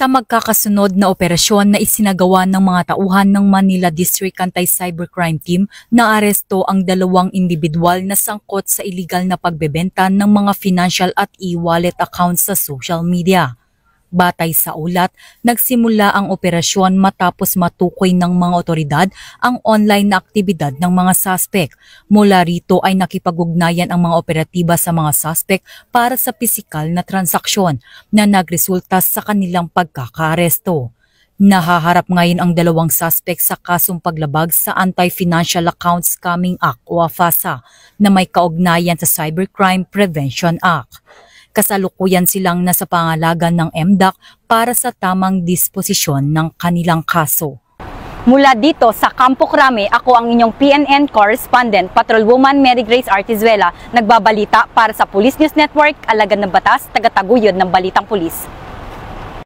Sa magkakasunod na operasyon na isinagawa ng mga tauhan ng Manila District Anti-Cybercrime Team, naaresto ang 2 individual na sangkot sa iligal na pagbebenta ng mga financial at e-wallet accounts sa social media. Batay sa ulat, nagsimula ang operasyon matapos matukoy ng mga otoridad ang online na aktibidad ng mga suspect. Mula rito ay nakipag-ugnayan ang mga operatiba sa mga suspect para sa pisikal na transaksyon na nagresulta sa kanilang pagkakaaresto. Nahaharap ngayon ang 2 suspect sa kasong paglabag sa Anti-Financial Accounts Scamming Act o AFASA na may kaugnayan sa Cybercrime Prevention Act. Kasalukuyan silang nasa pangalagan ng MDAC para sa tamang disposisyon ng kanilang kaso. Mula dito sa Campo Crame, ako ang inyong PNN correspondent, Patrolwoman Mary Grace Artizuela, nagbabalita para sa Police News Network, Alagad ng Batas, tagataguyod ng Balitang Pulis.